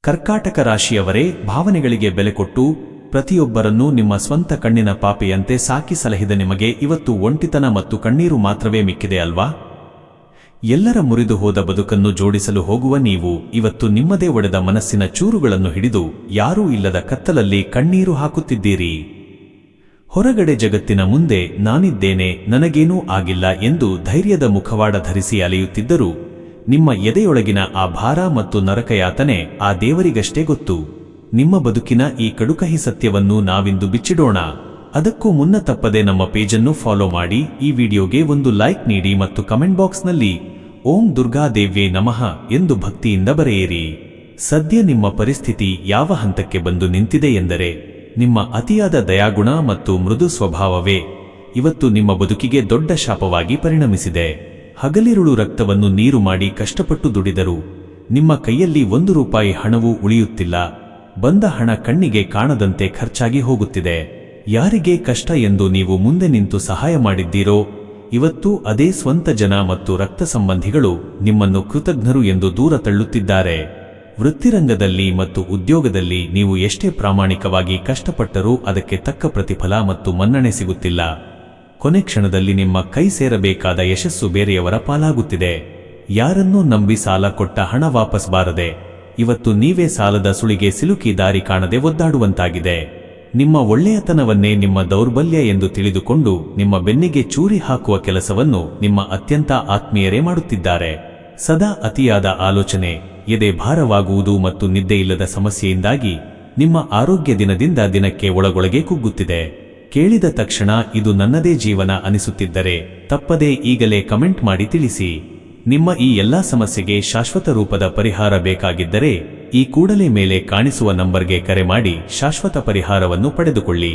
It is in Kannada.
ಕರ್ಕಾಟಕ ರಾಶಿಯವರೇ, ಭಾವನೆಗಳಿಗೆ ಬೆಲೆ ಕೊಟ್ಟು ಪ್ರತಿಯೊಬ್ಬರನ್ನೂ ನಿಮ್ಮ ಸ್ವಂತ ಕಣ್ಣಿನ ಪಾಪೆಯಂತೆ ಸಾಕಿ ಸಲಹಿದ ನಿಮಗೆ ಇವತ್ತು ಒಂಟಿತನ ಮತ್ತು ಕಣ್ಣೀರು ಮಾತ್ರವೇ ಮಿಕ್ಕಿದೆ ಅಲ್ವಾ? ಎಲ್ಲರ ಮುರಿದು ಹೋದ ಬದುಕನ್ನು ಜೋಡಿಸಲು ಹೋಗುವ ನೀವು ಇವತ್ತು ನಿಮ್ಮದೇ ಒಡೆದ ಮನಸ್ಸಿನ ಚೂರುಗಳನ್ನು ಹಿಡಿದು ಯಾರೂ ಇಲ್ಲದ ಕತ್ತಲಲ್ಲಿ ಕಣ್ಣೀರು ಹಾಕುತ್ತಿದ್ದೀರಿ. ಹೊರಗಡೆ ಜಗತ್ತಿನ ಮುಂದೆ ನಾನಿದ್ದೇನೆ, ನನಗೇನೂ ಆಗಿಲ್ಲ ಎಂದು ಧೈರ್ಯದ ಮುಖವಾಡ ಧರಿಸಿ ಅಲೆಯುತ್ತಿದ್ದರೂ ನಿಮ್ಮ ಎದೆಯೊಳಗಿನ ಆ ಭಾರ ಮತ್ತು ನರಕಯಾತನೆ ಆ ದೇವರಿಗಷ್ಟೇ ಗೊತ್ತು. ನಿಮ್ಮ ಬದುಕಿನ ಈ ಕಡುಕಹಿ ಸತ್ಯವನ್ನು ನಾವಿಂದು ಬಿಚ್ಚಿಡೋಣ. ಅದಕ್ಕೂ ಮುನ್ನ ತಪ್ಪದೆ ನಮ್ಮ ಪೇಜನ್ನು ಫಾಲೋ ಮಾಡಿ, ಈ ವಿಡಿಯೋಗೆ ಒಂದು ಲೈಕ್ ನೀಡಿ ಮತ್ತು ಕಮೆಂಟ್ ಬಾಕ್ಸ್ನಲ್ಲಿ ಓಂ ದುರ್ಗಾದೇವ್ಯೇ ನಮಃ ಎಂದು ಭಕ್ತಿಯಿಂದ ಬರೆಯಿರಿ. ಸದ್ಯ ನಿಮ್ಮ ಪರಿಸ್ಥಿತಿ ಯಾವ ಹಂತಕ್ಕೆ ಬಂದು ನಿಂತಿದೆ ಎಂದರೆ, ನಿಮ್ಮ ಅತಿಯಾದ ದಯಾಗುಣ ಮತ್ತು ಮೃದು ಸ್ವಭಾವವೇ ಇವತ್ತು ನಿಮ್ಮ ಬದುಕಿಗೆ ದೊಡ್ಡ ಶಾಪವಾಗಿ ಪರಿಣಮಿಸಿದೆ. ಹಗಲಿರುಳು ರಕ್ತವನ್ನು ನೀರು ಮಾಡಿ ಕಷ್ಟಪಟ್ಟು ದುಡಿದರೂ ನಿಮ್ಮ ಕೈಯಲ್ಲಿ ₹1 ಹಣವೂ ಉಳಿಯುತ್ತಿಲ್ಲ. ಬಂದ ಹಣ ಕಣ್ಣಿಗೆ ಕಾಣದಂತೆ ಖರ್ಚಾಗಿ ಹೋಗುತ್ತಿದೆ. ಯಾರಿಗೆ ಕಷ್ಟ ಎಂದು ನೀವು ಮುಂದೆ ನಿಂತು ಸಹಾಯ ಮಾಡಿದ್ದೀರೋ ಇವತ್ತು ಅದೇ ಸ್ವಂತ ಜನ ಮತ್ತು ರಕ್ತ ಸಂಬಂಧಿಗಳು ನಿಮ್ಮನ್ನು ಕೃತಜ್ಞರು ಎಂದು ದೂರ ತಳ್ಳುತ್ತಿದ್ದಾರೆ. ವೃತ್ತಿರಂಗದಲ್ಲಿ ಮತ್ತು ಉದ್ಯೋಗದಲ್ಲಿ ನೀವು ಎಷ್ಟೇ ಪ್ರಾಮಾಣಿಕವಾಗಿ ಕಷ್ಟಪಟ್ಟರೂ ಅದಕ್ಕೆ ತಕ್ಕ ಪ್ರತಿಫಲ ಮತ್ತು ಮನ್ನಣೆ ಸಿಗುತ್ತಿಲ್ಲ. ಕೊನೆ ಕ್ಷಣದಲ್ಲಿ ನಿಮ್ಮ ಕೈ ಸೇರಬೇಕಾದ ಯಶಸ್ಸು ಬೇರೆಯವರ ಪಾಲಾಗುತ್ತಿದೆ. ಯಾರನ್ನೂ ನಂಬಿ ಸಾಲ ಕೊಟ್ಟ ಹಣ ವಾಪಸ್ ಬಾರದೆ ಇವತ್ತು ನೀವೇ ಸಾಲದ ಸುಳಿಗೆ ಸಿಲುಕಿ ದಾರಿ ಕಾಣದೆ ಒದ್ದಾಡುವಂತಾಗಿದೆ. ನಿಮ್ಮ ಒಳ್ಳೆಯತನವನ್ನೇ ನಿಮ್ಮ ದೌರ್ಬಲ್ಯ ಎಂದು ತಿಳಿದುಕೊಂಡು ನಿಮ್ಮ ಬೆನ್ನಿಗೆ ಚೂರಿ ಹಾಕುವ ಕೆಲಸವನ್ನು ನಿಮ್ಮ ಅತ್ಯಂತ ಆತ್ಮೀಯರೇ ಮಾಡುತ್ತಿದ್ದಾರೆ. ಸದಾ ಅತಿಯಾದ ಆಲೋಚನೆ, ಎದೆ ಭಾರವಾಗುವುದು ಮತ್ತು ನಿದ್ದೆಯಿಲ್ಲದ ಸಮಸ್ಯೆಯಿಂದಾಗಿ ನಿಮ್ಮ ಆರೋಗ್ಯ ದಿನದಿಂದ ದಿನಕ್ಕೆ ಒಳಗೊಳಗೆ ಕುಗ್ಗುತ್ತಿದೆ. ಕೇಳಿದ ತಕ್ಷಣ ಇದು ನನ್ನದೇ ಜೀವನ ಅನಿಸುತ್ತಿದ್ದರೆ ತಪ್ಪದೇ ಈಗಲೇ ಕಮೆಂಟ್ ಮಾಡಿ ತಿಳಿಸಿ. ನಿಮ್ಮ ಈ ಎಲ್ಲಾ ಸಮಸ್ಯೆಗೆ ಶಾಶ್ವತ ರೂಪದ ಪರಿಹಾರ ಬೇಕಾಗಿದ್ದರೆ ಈ ಕೂಡಲೇ ಮೇಲೆ ಕಾಣಿಸುವ ನಂಬರ್ಗೆ ಕರೆ ಮಾಡಿ ಶಾಶ್ವತ ಪರಿಹಾರವನ್ನು ಪಡೆದುಕೊಳ್ಳಿ.